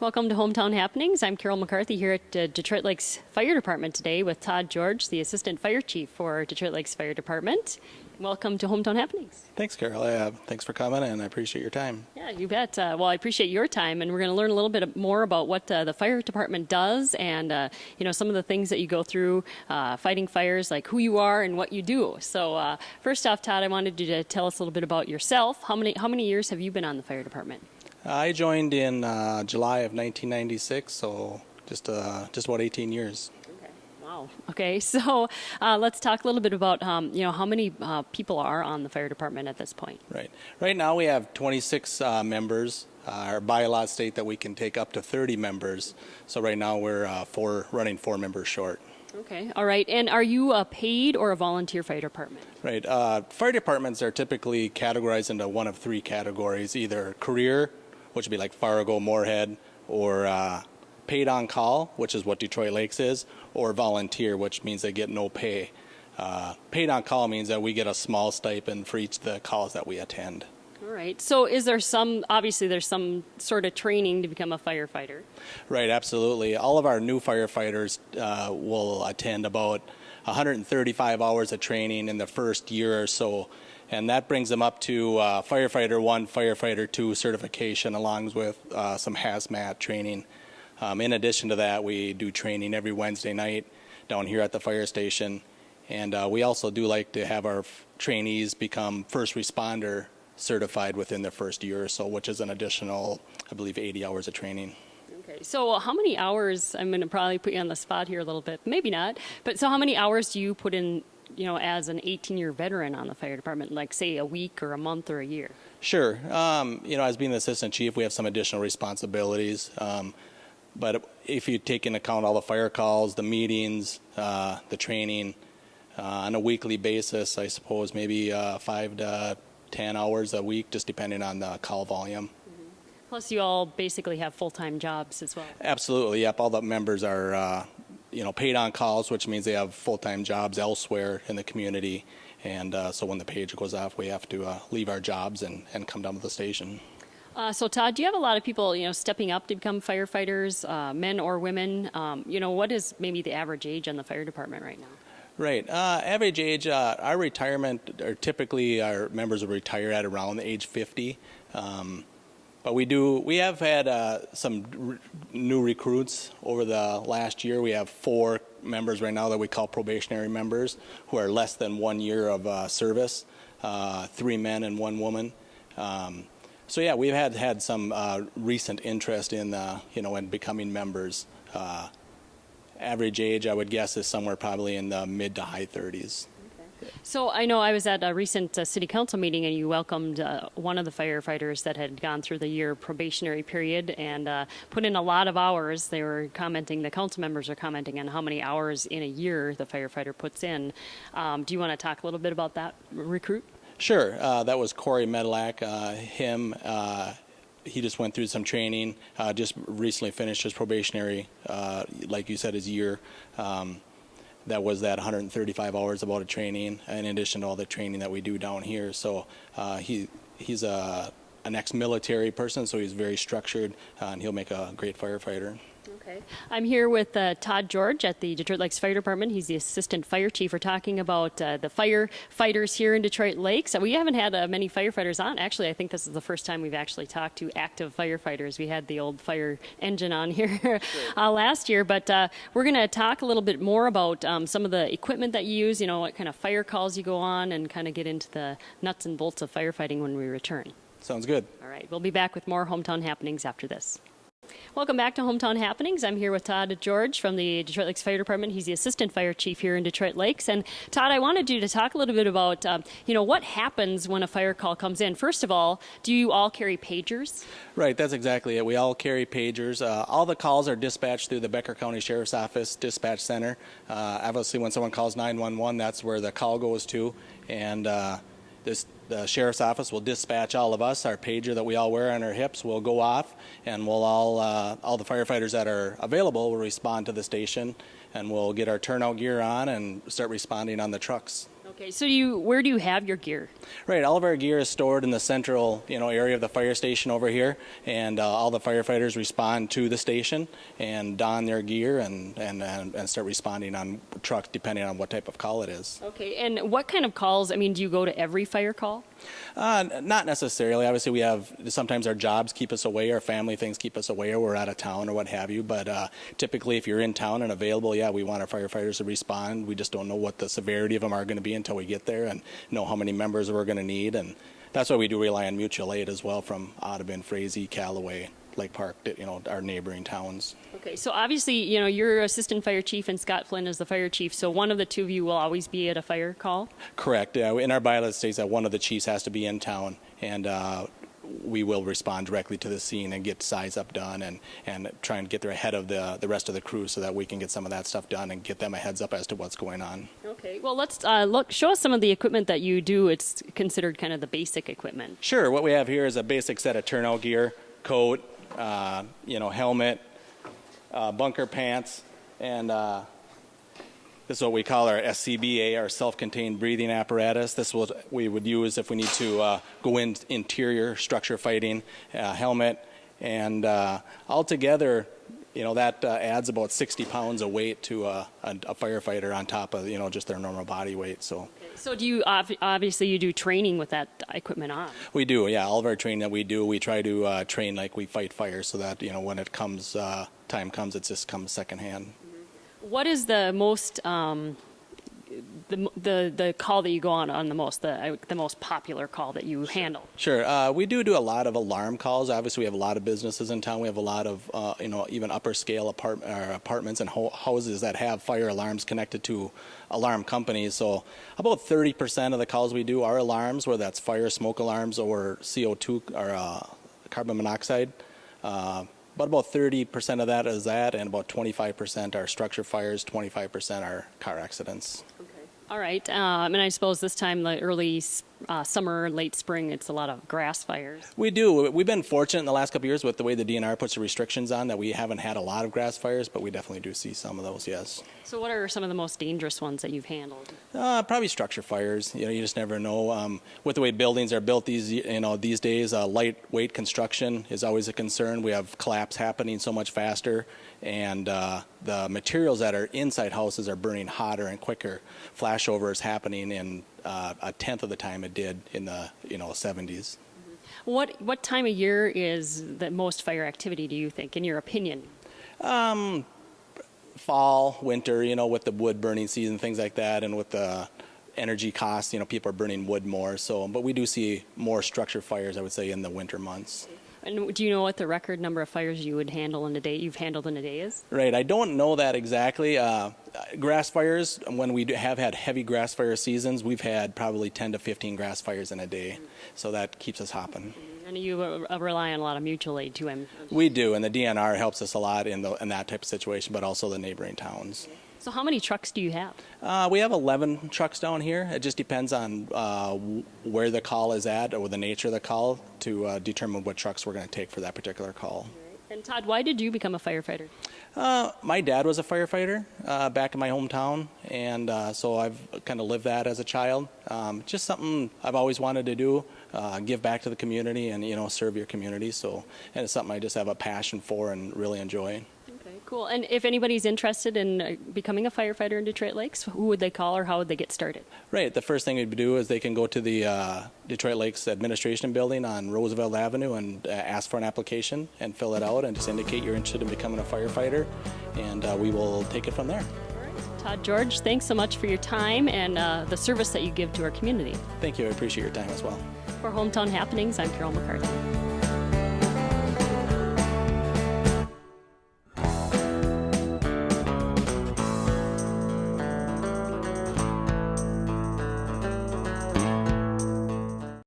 Welcome to Hometown Happenings. I'm Carol McCarthy here at Detroit Lakes Fire Department today with Todd George, the Assistant Fire Chief for Detroit Lakes Fire Department. Welcome to Hometown Happenings. Thanks, Carol. Thanks for coming, and I appreciate your time. Yeah, you bet. Well, I appreciate your time, and we're going to learn a little bit more about what the fire department does and, some of the things that you go through fighting fires, like who you are and what you do. So first off, Todd, I wanted you to tell us a little bit about yourself. How many years have you been on the fire department? I joined in July of 1996, so just about 18 years. Wow. Okay, so let's talk a little bit about how many people are on the fire department at this point. Right. Right now we have 26 members. Our bylaws state that we can take up to 30 members. So right now we're running 4 members short. Okay. All right. And are you a paid or a volunteer fire department? Right. Fire departments are typically categorized into one of 3 categories: either career, which would be like Fargo, Moorhead, or paid on call, which is what Detroit Lakes is, or volunteer, which means they get no pay. Paid on call means that we get a small stipend for each of the calls that we attend. All right. So is there obviously there's some sort of training to become a firefighter? Right, absolutely. All of our new firefighters will attend about 135 hours of training in the first year or so. And that brings them up to Firefighter 1, Firefighter 2 certification, along with some hazmat training. In addition to that, we do training every Wednesday night down here at the fire station. And we also do like to have our trainees become first responder certified within their first year or so, which is an additional, I believe, 80 hours of training. Okay, so how many hours, I'm going to probably put you on the spot here a little bit, maybe not, but so how many hours do you put in, as an 18-year veteran on the fire department, like say a week or a month or a year? Sure. As being the assistant chief, we have some additional responsibilities. But if you take into account all the fire calls, the meetings, the training, on a weekly basis, I suppose maybe 5 to 10 hours a week, just depending on the call volume. Mm-hmm. Plus, you all basically have full-time jobs as well. Absolutely, yep. All the members are, paid on calls, which means they have full-time jobs elsewhere in the community. And so when the page goes off, we have to leave our jobs and come down to the station. So, Todd, do you have a lot of people, stepping up to become firefighters, men or women? What is maybe the average age on the fire department right now? Right. Average age, our retirement, or typically our members will retire at around age 50. But we have had some new recruits over the last year. We have 4 members right now that we call probationary members who are less than 1 year of service, 3 men and 1 woman. So yeah, we've had some recent interest in in becoming members. Average age, I would guess, is somewhere probably in the mid to high 30s. Okay. So I know I was at a recent city council meeting, and you welcomed one of the firefighters that had gone through the year probationary period and put in a lot of hours. They were commenting, the council members are commenting on how many hours in a year the firefighter puts in. Do you want to talk a little bit about that recruit? Sure. That was Corey Medelack. He just went through some training, just recently finished his probationary, like you said, his year. That was that 135 hours about of training, in addition to all the training that we do down here. So he's an ex-military person, so he's very structured, and he'll make a great firefighter. Okay. I'm here with Todd George at the Detroit Lakes Fire Department. He's the Assistant Fire Chief. We're talking about the firefighters here in Detroit Lakes. We haven't had many firefighters on. Actually, I think this is the first time we've actually talked to active firefighters. We had the old fire engine on here last year, but we're going to talk a little bit more about some of the equipment that you use, what kind of fire calls you go on, and kind of get into the nuts and bolts of firefighting when we return. Sounds good. All right. We'll be back with more Hometown Happenings after this. Welcome back to Hometown Happenings. I'm here with Todd George from the Detroit Lakes Fire Department. He's the Assistant Fire Chief here in Detroit Lakes. And Todd, I wanted you to talk a little bit about, what happens when a fire call comes in. First of all, do you all carry pagers? Right, that's exactly it. We all carry pagers. All the calls are dispatched through the Becker County Sheriff's Office Dispatch Center. Obviously, when someone calls 911, that's where the call goes to. And the sheriff's office will dispatch all of us. Our pager that we all wear on our hips will go off, and we'll all the firefighters that are available will respond to the station, and we'll get our turnout gear on and start responding on the trucks. Okay. Okay, so where do you have your gear? Right, all of our gear is stored in the central, area of the fire station over here, and all the firefighters respond to the station and don their gear and start responding on trucks depending on what type of call it is. Okay, and what kind of calls? I mean, do you go to every fire call? Not necessarily. Obviously, we have sometimes our jobs keep us away, our family things keep us away, or we're out of town or what have you. But typically, if you're in town and available, yeah, we want our firefighters to respond. We just don't know what the severity of them are going to be until we get there and know how many members we're going to need. And that's why we do rely on mutual aid as well from Audubon, Frazee, Callaway, Lake Park, our neighboring towns. Okay, so obviously, you're assistant fire chief and Scott Flynn is the fire chief, so one of the two of you will always be at a fire call? Correct. In our bylaws it states that one of the chiefs has to be in town, and we will respond directly to the scene and get size up done and try and get there ahead of the rest of the crew so that we can get some of that stuff done and get them a heads up as to what's going on. Okay, well, let's show us some of the equipment that you do. It's considered kind of the basic equipment. Sure. What we have here is a basic set of turnout gear, coat, helmet, bunker pants, and this is what we call our SCBA, our self-contained breathing apparatus. This is what we would use if we need to go in interior structure fighting, helmet, and altogether, that adds about 60 pounds of weight to a firefighter on top of, just their normal body weight. So. So do you, obviously you do training with that equipment on? We do, yeah. All of our training that we do, we try to train like we fight fire so that, when it comes, time comes, it just comes secondhand. Mm-hmm. What is the most, the call that you go on the most popular call that you handle? Sure. We do a lot of alarm calls. Obviously, we have a lot of businesses in town. We have a lot of, even upper scale apartments and houses that have fire alarms connected to alarm companies. So about 30% of the calls we do are alarms, whether that's fire, smoke alarms, or CO2 or carbon monoxide. But about 30% of that is that, and about 25% are structure fires, 25% are car accidents. Okay. All right. And I suppose this time, the early summer, late spring, it's a lot of grass fires. We do. We've been fortunate in the last couple of years with the way the DNR puts the restrictions on that we haven't had a lot of grass fires, but we definitely do see some of those, yes. So what are some of the most dangerous ones that you've handled? Probably structure fires. You just never know. With the way buildings are built these days, lightweight construction is always a concern. We have collapse happening so much faster, and the materials that are inside houses are burning hotter and quicker. Flashover is happening in a tenth of the time it did in the 70s. Mm-hmm. What time of year is the most fire activity, do you think, in your opinion? Fall, winter, with the wood burning season, things like that, and with the energy costs, people are burning wood more. So, but we do see more structure fires, I would say, in the winter months. And do you know what the record number of fires you've handled in a day is? Right, I don't know that exactly. Grass fires, when we have had heavy grass fire seasons, we've had probably 10 to 15 grass fires in a day. So that keeps us hopping. And you rely on a lot of mutual aid too. We do, and the DNR helps us a lot in that type of situation, but also the neighboring towns. So how many trucks do you have? We have 11 trucks down here. It just depends on where the call is at or the nature of the call to determine what trucks we're going to take for that particular call. And Todd, why did you become a firefighter? My dad was a firefighter back in my hometown, and so I've kind of lived that as a child. Just something I've always wanted to do, give back to the community and, serve your community. So, and it's something I just have a passion for and really enjoy. Okay, cool. And if anybody's interested in becoming a firefighter in Detroit Lakes, who would they call or how would they get started? Right. The first thing we'd do is they can go to the Detroit Lakes Administration Building on Roosevelt Avenue and ask for an application and fill it out and just indicate you're interested in becoming a firefighter, and we will take it from there. All right. Todd George, thanks so much for your time and the service that you give to our community. Thank you. I appreciate your time as well. For Hometown Happenings, I'm Carol McCarthy.